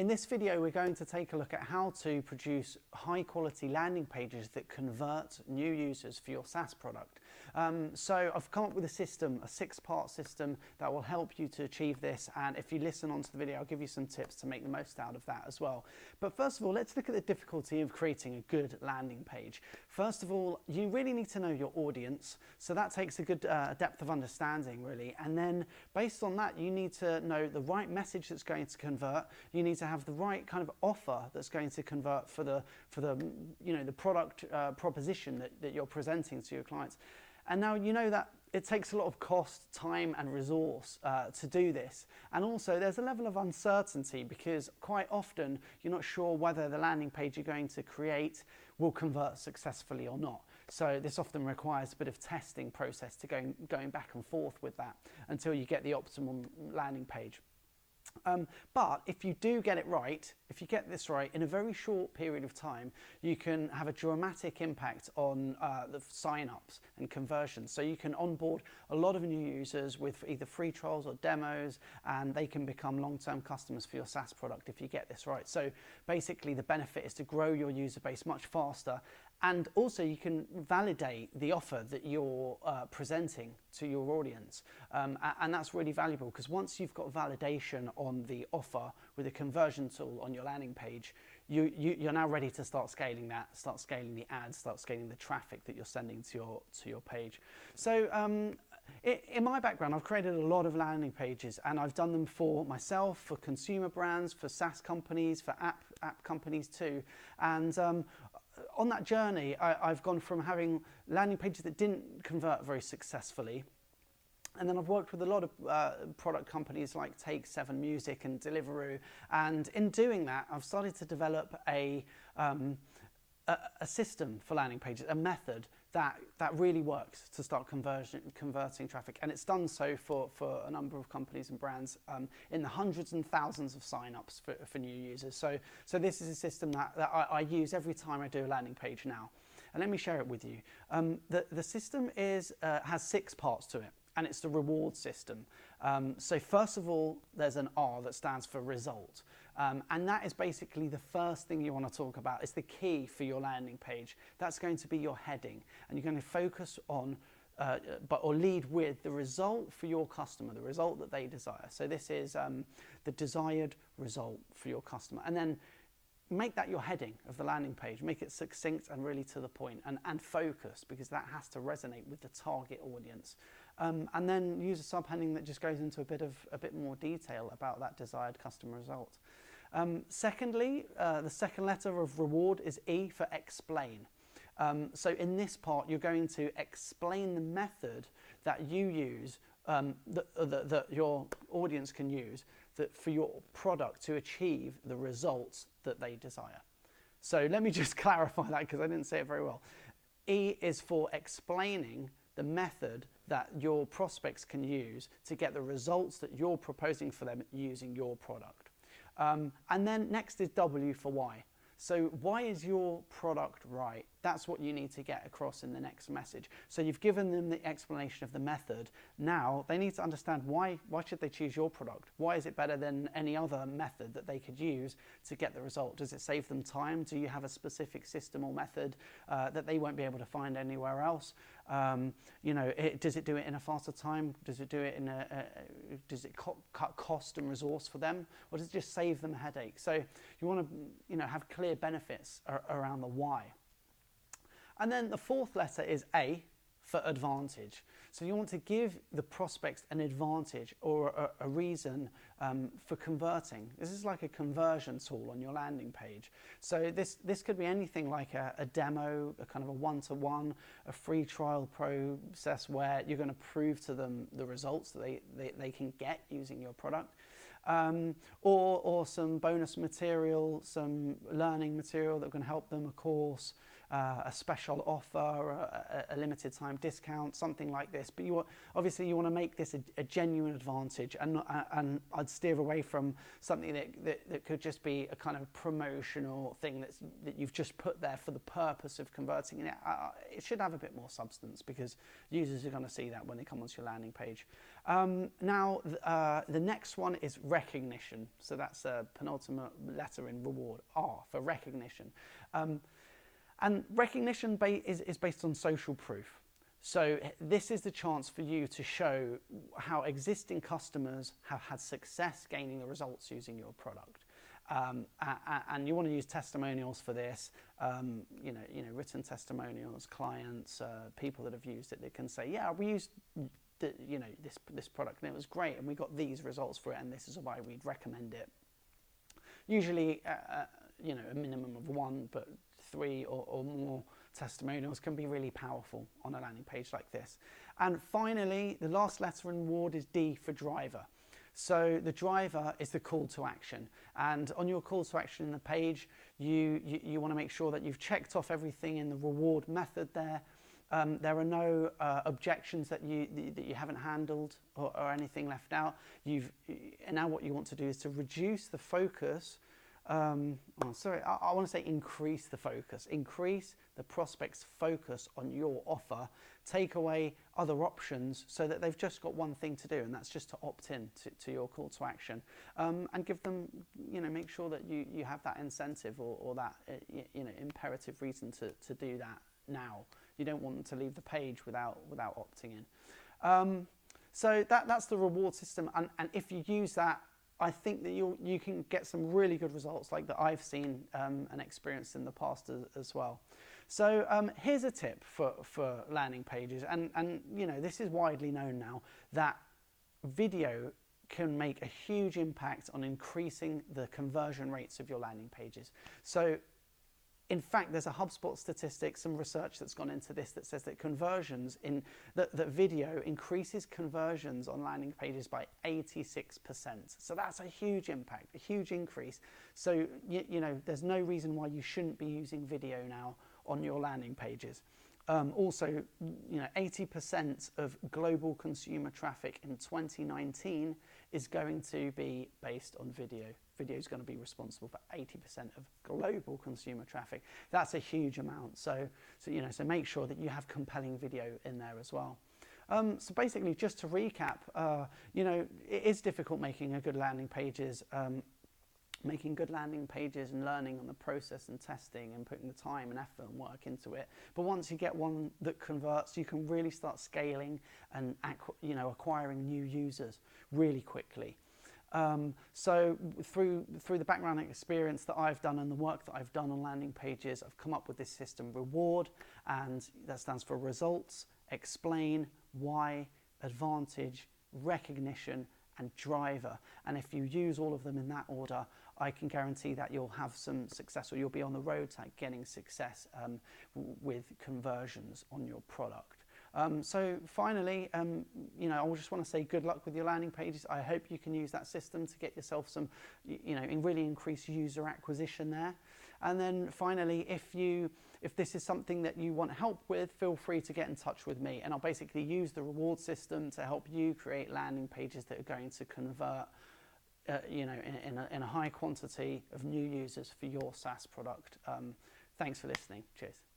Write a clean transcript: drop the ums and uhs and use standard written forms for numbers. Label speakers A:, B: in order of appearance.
A: In this video, we're going to take a look at how to produce high quality landing pages that convert new users for your SaaS product. So I've come up with a system, a 6-part system that will help you to achieve this. And if you listen onto the video, I'll give you some tips to make the most out of that as well. But first of all, let's look at the difficulty of creating a good landing page. First of all, you really need to know your audience. So that takes a good depth of understanding, really. And then based on that, you need to know the right message that's going to convert. You need to have the right kind of offer that's going to convert for the product proposition that you're presenting to your clients. And now you know that it takes a lot of cost, time and resource to do this. And also there's a level of uncertainty because quite often you're not sure whether the landing page you're going to create will convert successfully or not. So this often requires a bit of testing process to going back and forth with that until you get the optimum landing page. But if you do get it right, if you get this right, in a very short period of time, you can have a dramatic impact on the sign-ups and conversions. So you can onboard a lot of new users with either free trials or demos, and they can become long-term customers for your SaaS product if you get this right. So basically the benefit is to grow your user base much faster. And also you can validate the offer that you're presenting to your audience. And that's really valuable because once you've got validation on the offer with a conversion tool on your landing page, you're now ready to start scaling that, start scaling the ads, start scaling the traffic that you're sending to your page. So in my background, I've created a lot of landing pages and I've done them for myself, for consumer brands, for SaaS companies, for app companies too. And on that journey, I've gone from having landing pages that didn't convert very successfully. And then I've worked with a lot of product companies like Take7Music and Deliveroo. And in doing that, I've started to develop a system for landing pages, a method that really works to start converting traffic. And it's done so for a number of companies and brands in the hundreds and thousands of signups for new users. So this is a system that I use every time I do a landing page now. And let me share it with you. The system has 6 parts to it. And it's the reward system. So first of all, there's an R that stands for result. And that is basically the first thing you want to talk about. It's the key for your landing page. That's going to be your heading. And you're going to focus on or lead with the result for your customer, the result that they desire. So this is the desired result for your customer. And then make that your heading of the landing page. Make it succinct and really to the point and focused because that has to resonate with the target audience. And then use a subheading that just goes into a bit more detail about that desired customer result. Secondly, the second letter of reward is E for explain. So in this part, you're going to explain the method that you use, that your audience can use for your product to achieve the results that they desire. So let me just clarify that because I didn't say it very well. E is for explaining the method that your prospects can use to get the results that you're proposing for them using your product. And then next is W for why. So why is your product right? That's what you need to get across in the next message. So you've given them the explanation of the method. Now they need to understand why should they choose your product? Why is it better than any other method that they could use to get the result? Does it save them time? Do you have a specific system or method that they won't be able to find anywhere else? Does it do it in a faster time? Does it do it does it cut cost and resource for them? Or does it just save them a headache? So you want to have clear benefits around the why. And then the fourth letter is A for advantage. So you want to give the prospects an advantage or a reason for converting. This is like a conversion tool on your landing page. So this could be anything like a demo, a kind of a one-to-one, a free trial process where you're going to prove to them the results that they can get using your product. Or some bonus material, some learning material that can help them, a course, a special offer, a limited time discount, something like this. But obviously you want to make this a genuine advantage, and I'd steer away from something that could just be a kind of promotional thing that you've just put there for the purpose of converting it. It should have a bit more substance, because users are going to see that when they come onto your landing page. Now, the next one is recognition. So that's a penultimate letter in reward, R, for recognition. And recognition is based on social proof. So this is the chance for you to show how existing customers have had success gaining the results using your product. And you want to use testimonials for this, written testimonials, clients, people that have used it that can say, yeah, we used this product and it was great and we got these results for it and this is why we'd recommend it. Usually, a minimum of 1, but 3 or more testimonials can be really powerful on a landing page like this. And finally, the last letter in reward is D for driver. So the driver is the call to action, and on your call to action in the page, you want to make sure that you've checked off everything in the reward method there. There are no objections that you haven't handled or anything left out. And now what you want to do is to reduce the focus. I want to say increase the focus. Increase the prospect's focus on your offer. Take away other options so that they've just got one thing to do, and that's just to opt in to your call to action. And give them, make sure that you have that incentive or that, imperative reason to do that now. You don't want them to leave the page without opting in. So that's the reward system, and if you use that, I think that you can get some really good results like that I've seen and experienced in the past as well. So here's a tip for landing pages, and this is widely known now that video can make a huge impact on increasing the conversion rates of your landing pages. So in fact, there's a HubSpot statistic, some research that's gone into this that says that conversions that video increases conversions on landing pages by 86%. So that's a huge impact, a huge increase. So there's no reason why you shouldn't be using video now on your landing pages. Also, 80% of global consumer traffic in 2019 is going to be based on video. Video is going to be responsible for 80% of global consumer traffic. That's a huge amount. So make sure that you have compelling video in there as well. So basically, just to recap, it is difficult making good landing pages. Making good landing pages and learning on the process and testing and putting the time and effort and work into it. But once you get one that converts, you can really start scaling and acquiring new users really quickly. So through the background experience that I've done and the work that I've done on landing pages, I've come up with this system: reward, and that stands for results, explain, why, advantage, recognition, and driver. And if you use all of them in that order, I can guarantee that you'll have some success, or you'll be on the road to getting success with conversions on your product. So finally, I just want to say good luck with your landing pages. I hope you can use that system to get yourself some, really increase user acquisition there. And then finally, if this is something that you want help with, feel free to get in touch with me, and I'll basically use the reward system to help you create landing pages that are going to convert, in a high quantity of new users for your SaaS product. Thanks for listening. Cheers.